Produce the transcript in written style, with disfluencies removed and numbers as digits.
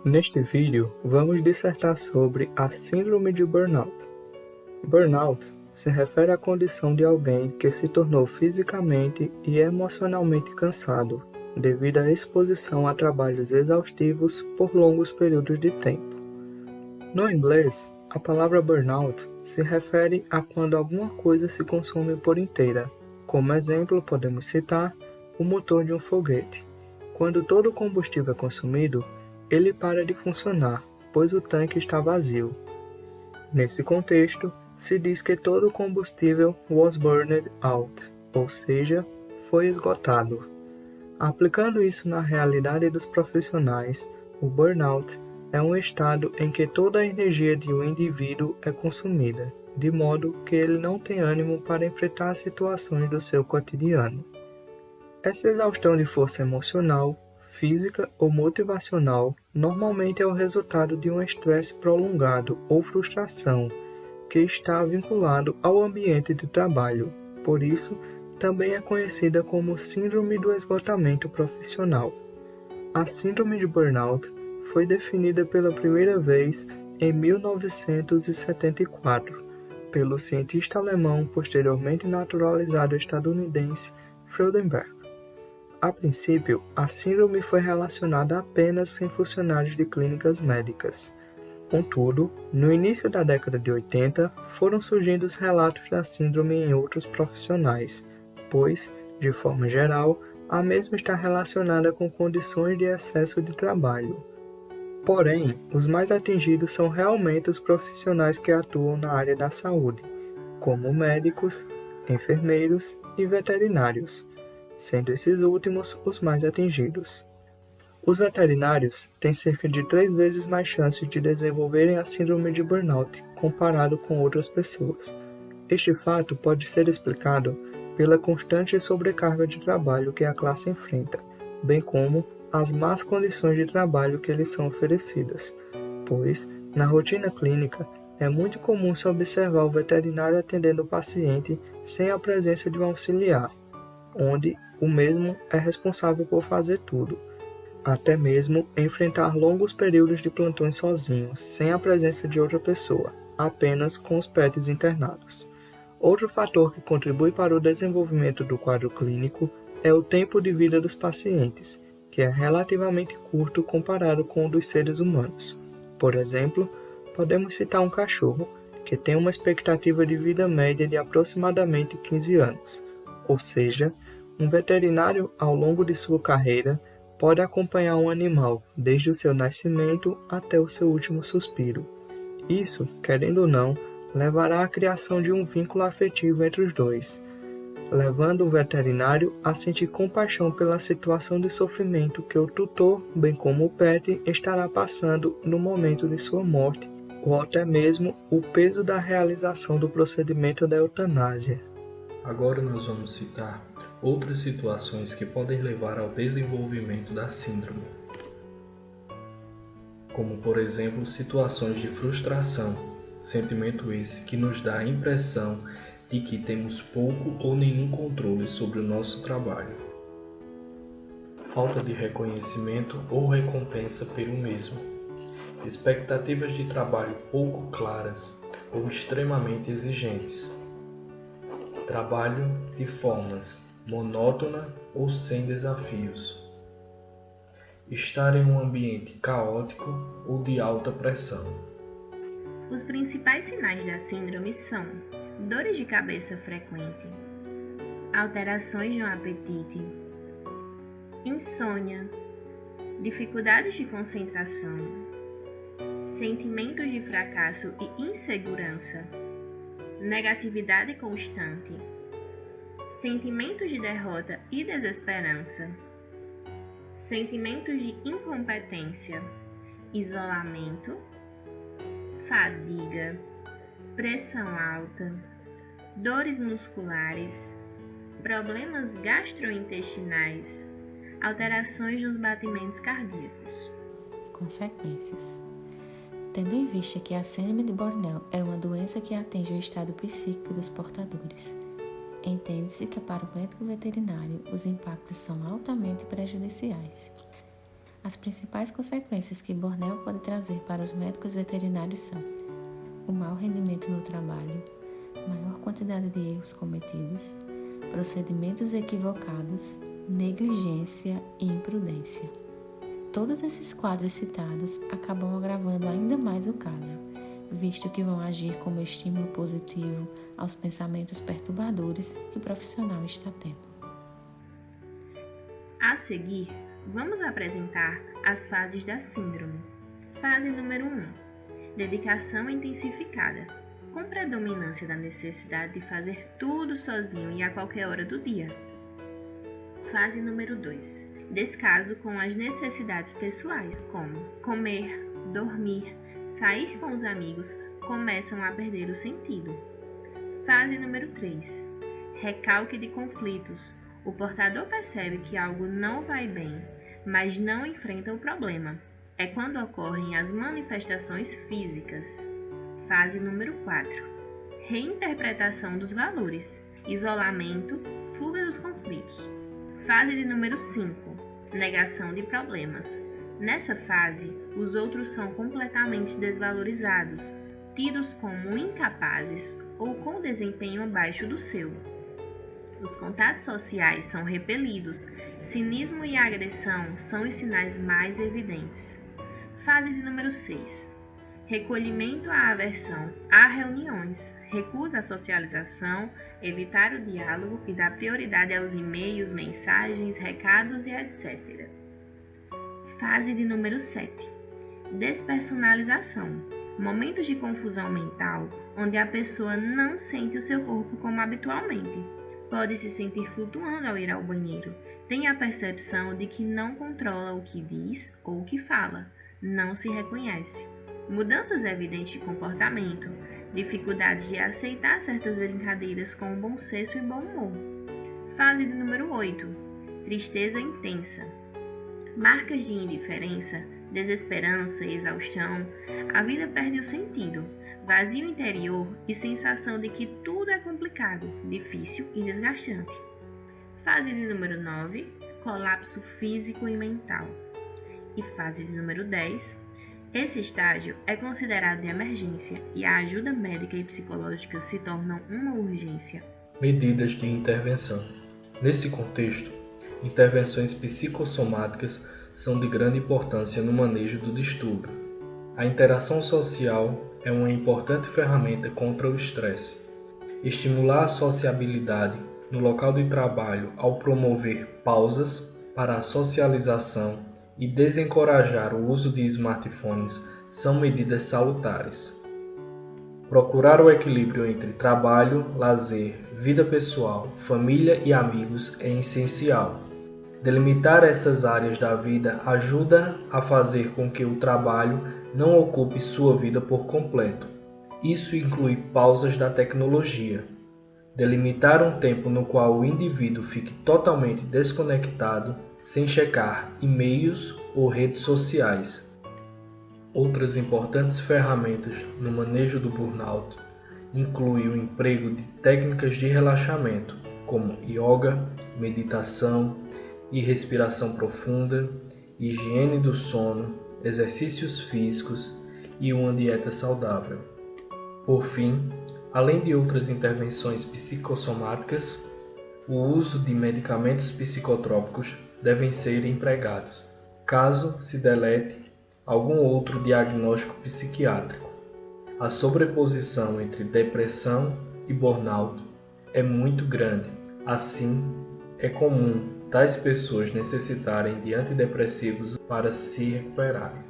Neste vídeo, vamos dissertar sobre a Síndrome de Burnout. Burnout se refere à condição de alguém que se tornou fisicamente e emocionalmente cansado devido à exposição a trabalhos exaustivos por longos períodos de tempo. No inglês, a palavra burnout se refere a quando alguma coisa se consome por inteira. Como exemplo, podemos citar o motor de um foguete. Quando todo o combustível é consumido, ele para de funcionar, pois o tanque está vazio. Nesse contexto, se diz que todo o combustível was burned out, ou seja, foi esgotado. Aplicando isso na realidade dos profissionais, o burnout é um estado em que toda a energia de um indivíduo é consumida, de modo que ele não tem ânimo para enfrentar as situações do seu cotidiano. Essa exaustão de força emocional, física ou motivacional normalmente é o resultado de um estresse prolongado ou frustração que está vinculado ao ambiente de trabalho. Por isso, também é conhecida como Síndrome do Esgotamento Profissional. A Síndrome de Burnout foi definida pela primeira vez em 1974 pelo cientista alemão posteriormente naturalizado estadunidense Freudenberg. A princípio, a síndrome foi relacionada apenas em funcionários de clínicas médicas. Contudo, no início da década de 80, foram surgindo os relatos da síndrome em outros profissionais, pois, de forma geral, a mesma está relacionada com condições de excesso de trabalho. Porém, os mais atingidos são realmente os profissionais que atuam na área da saúde, como médicos, enfermeiros e veterinários, sendo esses últimos os mais atingidos. Os veterinários têm cerca de 3 vezes mais chances de desenvolverem a síndrome de burnout comparado com outras pessoas. Este fato pode ser explicado pela constante sobrecarga de trabalho que a classe enfrenta, bem como as más condições de trabalho que lhes são oferecidas, pois, na rotina clínica, é muito comum se observar o veterinário atendendo o paciente sem a presença de um auxiliar, onde o mesmo é responsável por fazer tudo, até mesmo enfrentar longos períodos de plantões sozinho, sem a presença de outra pessoa, apenas com os pets internados. Outro fator que contribui para o desenvolvimento do quadro clínico é o tempo de vida dos pacientes, que é relativamente curto comparado com o dos seres humanos. Por exemplo, podemos citar um cachorro, que tem uma expectativa de vida média de aproximadamente 15 anos, ou seja, um veterinário, ao longo de sua carreira, pode acompanhar um animal desde o seu nascimento até o seu último suspiro. Isso, querendo ou não, levará à criação de um vínculo afetivo entre os dois, levando o veterinário a sentir compaixão pela situação de sofrimento que o tutor, bem como o pet, estará passando no momento de sua morte, ou até mesmo o peso da realização do procedimento da eutanásia. Agora nós vamos citar outras situações que podem levar ao desenvolvimento da síndrome, como por exemplo situações de frustração, sentimento esse que nos dá a impressão de que temos pouco ou nenhum controle sobre o nosso trabalho, falta de reconhecimento ou recompensa pelo mesmo, expectativas de trabalho pouco claras ou extremamente exigentes, trabalho de formas monótona ou sem desafios, estar em um ambiente caótico ou de alta pressão. Os principais sinais da síndrome são dores de cabeça frequente, alterações no apetite, insônia, dificuldades de concentração, sentimentos de fracasso e insegurança, negatividade constante, sentimentos de derrota e desesperança, sentimentos de incompetência, isolamento, fadiga, pressão alta, dores musculares, problemas gastrointestinais, alterações nos batimentos cardíacos. Consequências. Tendo em vista que a síndrome de Burnout é uma doença que atinge o estado psíquico dos portadores, entende-se que para o médico veterinário os impactos são altamente prejudiciais. As principais consequências que Borneo pode trazer para os médicos veterinários são o mau rendimento no trabalho, maior quantidade de erros cometidos, procedimentos equivocados, negligência e imprudência. Todos esses quadros citados acabam agravando ainda mais o caso, visto que vão agir como estímulo positivo aos pensamentos perturbadores que o profissional está tendo. A seguir, vamos apresentar as fases da síndrome. Fase número 1. Dedicação intensificada, com predominância da necessidade de fazer tudo sozinho e a qualquer hora do dia. Fase número 2. Descaso com as necessidades pessoais, como comer, dormir, sair com os amigos, começam a perder o sentido. Fase número 3. Recalque de conflitos. O portador percebe que algo não vai bem, mas não enfrenta o problema. É quando ocorrem as manifestações físicas. Fase número 4. Reinterpretação dos valores. Isolamento, fuga dos conflitos. Fase de número 5. Negação de problemas. Nessa fase, os outros são completamente desvalorizados, tidos como incapazes ou com desempenho abaixo do seu. Os contatos sociais são repelidos, cinismo e agressão são os sinais mais evidentes. Fase de número 6. Recolhimento à aversão a reuniões, recusa à socialização, evitar o diálogo e dar prioridade aos e-mails, mensagens, recados e etc. Fase de número 7. Despersonalização. Momentos de confusão mental, onde a pessoa não sente o seu corpo como habitualmente. Pode se sentir flutuando ao ir ao banheiro. Tem a percepção de que não controla o que diz ou o que fala. Não se reconhece. Mudanças evidentes de comportamento. Dificuldades de aceitar certas brincadeiras com bom senso e bom humor. Fase de número 8. Tristeza intensa. Marcas de indiferença, desesperança e exaustão. A vida perde o sentido. Vazio interior e sensação de que tudo é complicado, difícil e desgastante. Fase de número 9. Colapso físico e mental. E fase de número 10. Esse estágio é considerado de emergência e a ajuda médica e psicológica se tornam uma urgência. Medidas de intervenção. Nesse contexto, intervenções psicossomáticas são de grande importância no manejo do distúrbio. A interação social é uma importante ferramenta contra o estresse. Estimular a sociabilidade no local de trabalho ao promover pausas para a socialização e desencorajar o uso de smartphones são medidas salutares. Procurar o equilíbrio entre trabalho, lazer, vida pessoal, família e amigos é essencial. Delimitar essas áreas da vida ajuda a fazer com que o trabalho não ocupe sua vida por completo. Isso inclui pausas da tecnologia. Delimitar um tempo no qual o indivíduo fique totalmente desconectado, sem checar e-mails ou redes sociais. Outras importantes ferramentas no manejo do burnout incluem o emprego de técnicas de relaxamento, como yoga, meditação e respiração profunda, higiene do sono, exercícios físicos e uma dieta saudável. Por fim, além de outras intervenções psicossomáticas, o uso de medicamentos psicotrópicos devem ser empregados, caso se delete algum outro diagnóstico psiquiátrico. A sobreposição entre depressão e burnout é muito grande. Assim, é comum tais pessoas necessitarem de antidepressivos para se recuperarem.